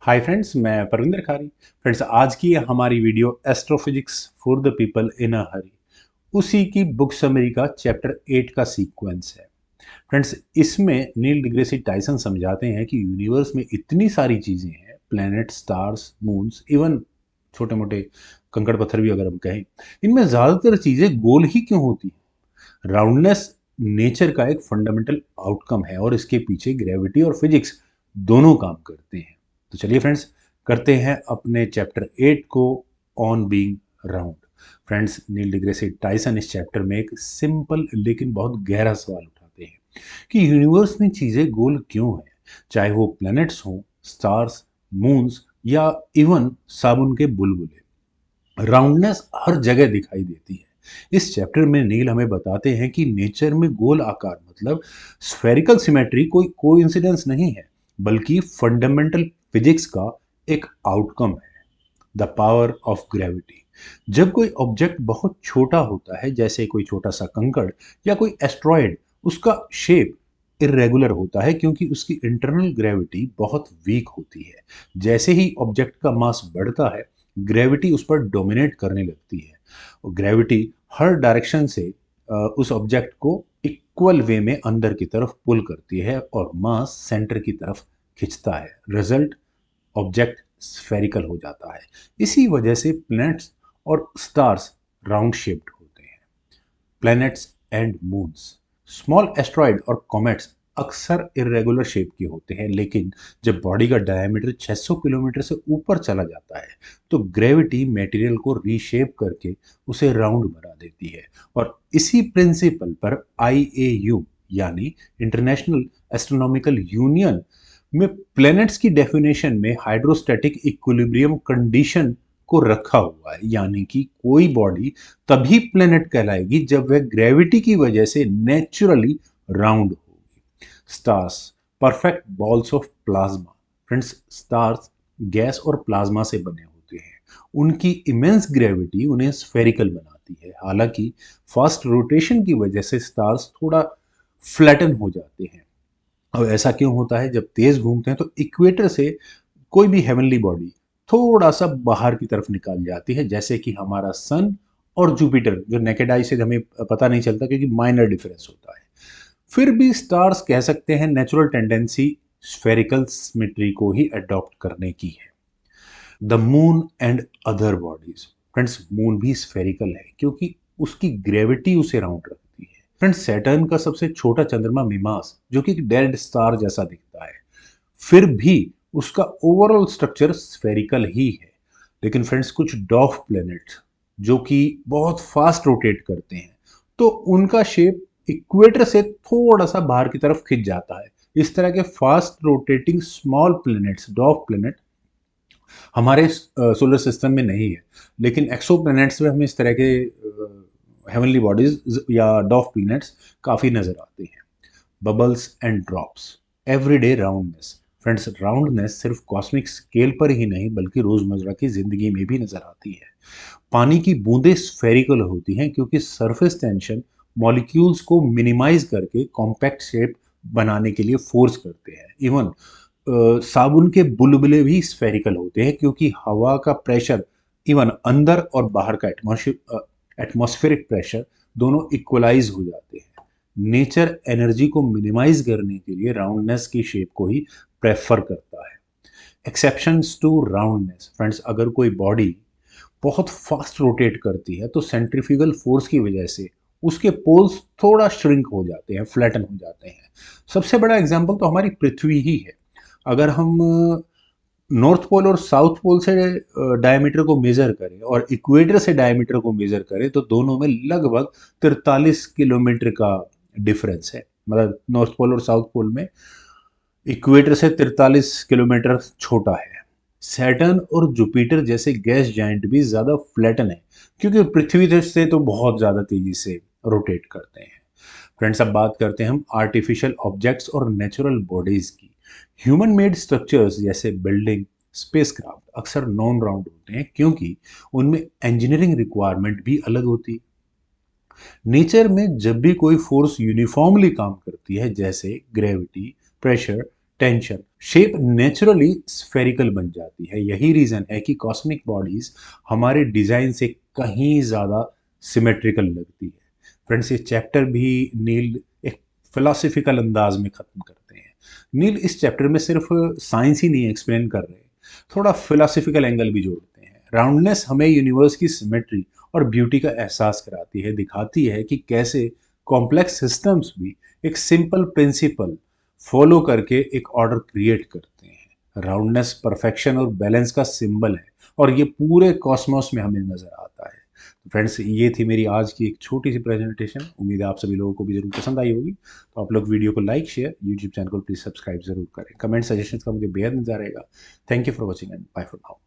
Hi friends, मैं परविंदर खारी। Friends, आज की हमारी video astrophysics for the people in a hurry, उसी की बुक समरी का चैप्टर 8 का सीक्वेंस है। फ्रेंड्स, इसमें नील डिग्रेसी टाइसन समझाते हैं कि यूनिवर्स में इतनी सारी चीज़ें हैं, प्लैनेट, स्टार्स, मून्स, इवन छोटे मोटे कंकड़ पत्थर भी अगर हम कहें, इनमें ज़्यादातर चीज़ें गोल ही क्यों होती हैं। राउंडनेस नेचर का एक फंडामेंटल आउटकम है और इसके पीछे ग्रेविटी और फिजिक्स दोनों काम करते हैं। तो चलिए फ्रेंड्स, करते हैं अपने चैप्टर 8 को, on being round. Friends, Neil deGrasse Tyson इस चैप्टर में एक सिंपल लेकिन बहुत गहरा सवाल उठाते हैं कि यूनिवर्स में चीजें गोल क्यों हैं, चाहे वो प्लैनेट्स हों, स्टार्स, मून्स या इवन साबुन के बुलबुले। राउंडनेस हर जगह दिखाई देती है। इस चैप्टर में नील हमें बताते हैं कि नेचर में गोल आकार मतलब स्फेरिकल सिमेट्री कोई कोइंसिडेंस नहीं है, बल्कि फंडामेंटल फिजिक्स का एक आउटकम है, द पावर ऑफ ग्रेविटी। जब कोई ऑब्जेक्ट बहुत छोटा होता है, जैसे कोई छोटा सा कंकड़ या कोई एस्ट्रॉयड, उसका शेप इरेगुलर होता है क्योंकि उसकी इंटरनल ग्रेविटी बहुत वीक होती है। जैसे ही ऑब्जेक्ट का मास बढ़ता है, ग्रेविटी उस पर डोमिनेट करने लगती है और ग्रेविटी हर डायरेक्शन से उस ऑब्जेक्ट को इक्वल वे में अंदर की तरफ पुल करती है और मास सेंटर की तरफ खिंचता है। रिजल्ट, ऑब्जेक्ट स्फेरिकल हो जाता है। इसी वजह से प्लैनेट्स और स्टार्स राउंड शेप्ड होते हैं। Planets and moons, small asteroid और कॉमेट्स अक्सर इरेगुलर शेप के होते हैं, लेकिन जब बॉडी का डायमीटर 600 किलोमीटर से ऊपर चला जाता है तो ग्रेविटी मटेरियल को रीशेप करके उसे राउंड बना देती है। और इसी प्रिंसिपल पर आईएयू यानी इंटरनेशनल एस्ट्रोनॉमिकल यूनियन में प्लैनेट्स की डेफिनेशन में हाइड्रोस्टैटिक इक्विलिब्रियम कंडीशन को रखा हुआ है, यानी कि कोई बॉडी तभी प्लेनेट कहलाएगी जब वह ग्रेविटी की वजह से नेचुरली राउंड होगी। Stars, perfect balls of plasma. Friends, stars gas और प्लाज्मा से बने होते हैं। उनकी इमेंस ग्रेविटी उन्हें स्फेरिकल बनाती है। हालांकि फास्ट रोटेशन की वजह से स्टार्स थोड़ा फ्लैटन हो जाते हैं। अब ऐसा क्यों होता है? जब तेज घूमते हैं तो इक्वेटर से कोई भी हेवनली बॉडी थोड़ा सा बाहर की तरफ निकाल जाती है, जैसे कि हमारा सन और जुपिटर, जो नेकेड आई से हमें पता नहीं चलता क्योंकि माइनर डिफरेंस होता है। फिर भी स्टार्स कह सकते हैं नेचुरल टेंडेंसी स्फेरिकल सिमेट्री को ही अडॉप्ट करने की है। The moon and other bodies. Friends, moon भी स्फेरिकल है क्योंकि उसकी ग्रेविटी उसे राउंड रखती है। फ्रेंड्स, सैटर्न का सबसे छोटा चंद्रमा मिमास, जो कि डेड स्टार जैसा दिखता है, फिर भी उसका ओवरऑल स्ट्रक्चर स्फेरिकल ही है। लेकिन फ्रेंड्स, कुछ डॉफ प्लैनेट्स जो कि बहुत फास्ट रोटेट करते हैं, तो उनका शेप इक्वेटर से थोड़ा सा बाहर की तरफ खिंच जाता है। इस तरह के fast rotating small planets, डॉफ planet, हमारे सोलर सिस्टम में नहीं है, लेकिन एक्सो प्लैनेट्स में हमें इस तरह के हेवनली बॉडीज या डॉफ प्लैनेट्स काफ़ी नज़र आते हैं। Bubbles and drops, everyday roundness. Friends, roundness सिर्फ कॉस्मिक स्केल पर ही नहीं बल्कि रोजमर्रा की जिंदगी में भी नजर आती है। पानी की बूंदें स्फेरिकल होती हैं क्योंकि सरफेस टेंशन मॉलिक्यूल्स को मिनिमाइज करके कॉम्पैक्ट शेप बनाने के लिए फोर्स करते हैं। इवन साबुन के बुलबुले भी स्फेरिकल होते हैं क्योंकि हवा का प्रेशर, इवन अंदर और बाहर का एटमॉस्फेरिक प्रेशर, दोनों इक्वलाइज हो जाते हैं। नेचर एनर्जी को मिनिमाइज करने के लिए राउंडनेस की शेप को ही प्रेफर करता है। Exceptions to roundness. फ्रेंड्स, अगर कोई बॉडी बहुत फास्ट रोटेट करती है तो सेंट्रीफ्यूगल फोर्स की वजह से उसके पोल्स थोड़ा श्रिंक हो जाते हैं, फ्लैटन हो जाते हैं। सबसे बड़ा एग्जांपल तो हमारी पृथ्वी ही है। अगर हम नॉर्थ पोल और साउथ पोल से डायमीटर को मेजर करें और इक्वेटर से डायमीटर को मेजर करें तो दोनों में लगभग 43 किलोमीटर का डिफरेंस है। मतलब नॉर्थ पोल और साउथ पोल में इक्वेटर से 43 किलोमीटर छोटा है। सैटर्न और जुपिटर जैसे गैस जाइंट भी ज्यादा फ्लैटन है क्योंकि पृथ्वी से तो बहुत ज्यादा तेजी से रोटेट करते हैं। फ्रेंड्स, अब बात करते हैं हम आर्टिफिशियल ऑब्जेक्ट्स और नेचुरल बॉडीज की। ह्यूमन मेड स्ट्रक्चर्स जैसे बिल्डिंग, स्पेसक्राफ्ट अक्सर नॉन राउंड होते हैं क्योंकि उनमें इंजीनियरिंग रिक्वायरमेंट भी अलग होती है। नेचर में जब भी कोई फोर्स यूनिफॉर्मली काम करती है, जैसे gravity, pressure, tension, shape naturally spherical बन जाती है। यही रीजन है कि कॉस्मिक बॉडीज हमारे डिजाइन से कहीं ज्यादा सिमेट्रिकल लगती है। फ्रेंड्स, ये चैप्टर भी नील एक फिलोसफिकल अंदाज में खत्म करते हैं। नील इस चैप्टर में सिर्फ साइंस ही नहीं एक्सप्लेन कर रहे, थोड़ा फिलोसफिकल एंगल भी जोड़ते हैं। राउंडनेस हमें यूनिवर्स की सिमेट्री और ब्यूटी का एहसास कराती है, दिखाती है कि कैसे कॉम्प्लेक्स सिस्टम्स भी एक सिंपल प्रिंसिपल फॉलो करके एक ऑर्डर क्रिएट करते हैं। राउंडनेस परफेक्शन और बैलेंस का सिंबल है और ये पूरे कॉस्मोस में हमें नजर आता है। तो फ्रेंड्स, ये थी मेरी आज की एक छोटी सी प्रेजेंटेशन। उम्मीद है आप सभी लोगों को भी जरूर पसंद आई होगी। तो आप लोग वीडियो को लाइक, शेयर, यूट्यूब चैनल को प्लीज सब्सक्राइब जरूर करें। कमेंट सजेशन का मुझे बेहद इंतजार रहेगा। Thank you for watching and bye for now.